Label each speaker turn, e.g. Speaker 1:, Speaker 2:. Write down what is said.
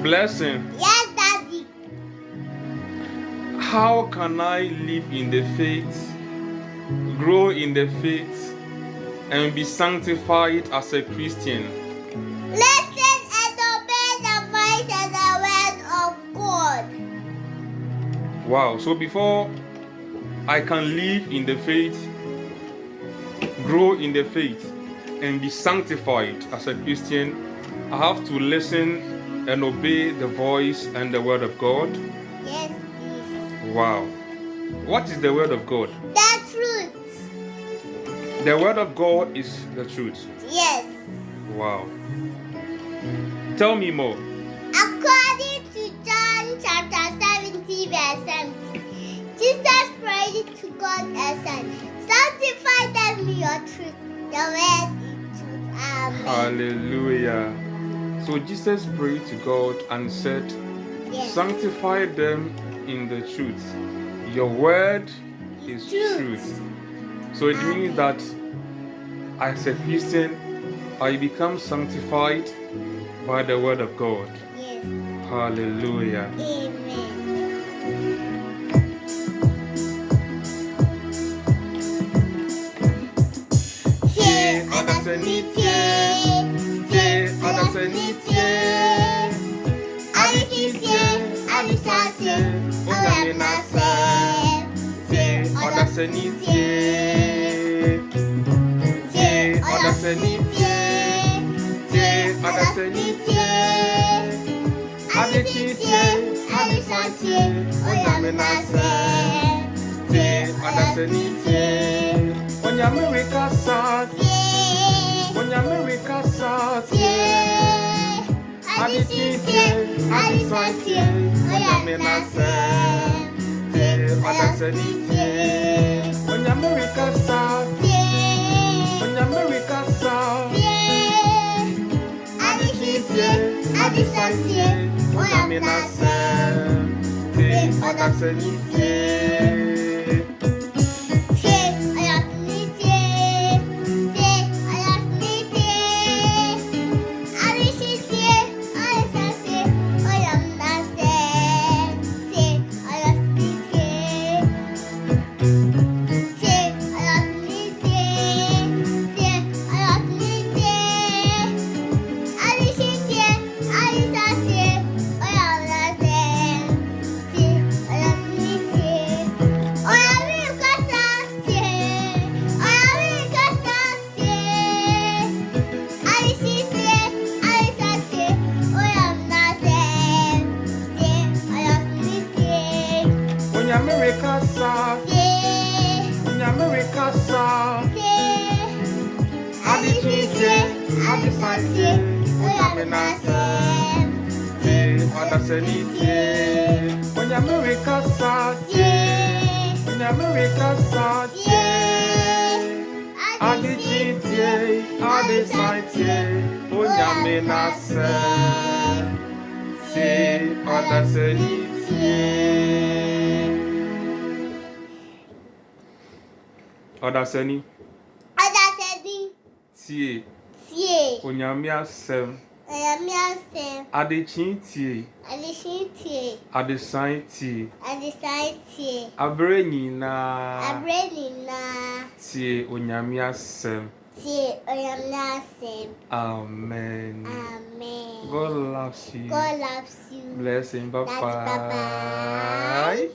Speaker 1: Blessing.
Speaker 2: Yes, Daddy.
Speaker 1: How can I live in the faith, grow in the faith, and be sanctified as a Christian?
Speaker 2: Listen and obey the voice and the word of God.
Speaker 1: Wow. So before I can live in the faith, grow in the faith, and be sanctified as a Christian, I have to listen and obey the voice and the word of God.
Speaker 2: Yes, please.
Speaker 1: Wow. What is the word of God?
Speaker 2: The truth.
Speaker 1: The word of God is the truth.
Speaker 2: Yes.
Speaker 1: Wow. Tell me more.
Speaker 2: According to John chapter 17 verse 17, Jesus prayed to God and said, sanctify them in your truth. The word is truth. Amen.
Speaker 1: Hallelujah. So Jesus prayed to God and said,
Speaker 2: Yes.
Speaker 1: sanctify them in the truth. Your word is truth. So it means that as a Christian, I become sanctified by the word of God.
Speaker 2: Yes.
Speaker 1: Hallelujah.
Speaker 2: Amen.
Speaker 1: Odasani Tie, Odasani Tie, Adekyee Tie, Adesaa Tie, Onyame Asem, Odasani Tie, Odasani Tie, Odasani Tie, Adekyee Tie, Adesaa Tie, Onyame Asem, Odasani Tie, Onyame rekasa. Onyame rekasa. Adekyee Tie, Adesaa Tie, Onyame Asem, Odasani Tie, Onyame rekasa. Onyame rekasa. Adekyee Tie, Adesaa Tie, Onyame Asem, Odasani Tie. Onyame rekasa. Onyame rekasa. Adekyee Tie, Adesaa Tie, Onyame Asem, Odasani Tie, Onyame rekasa. Onyame rekasa. Adekyee Tie, Adesaa Tie, Onyame Asem, Odasani Tie. Odasani Tie, Onyame Asem, Adekyee Tie, Adesaa Tie, Abre nyinaa tie Onyame Asem. Amen.
Speaker 2: Amen.
Speaker 1: God loves you.
Speaker 2: God loves you.
Speaker 1: Blessing. Bye
Speaker 2: Bye-bye.
Speaker 1: bye.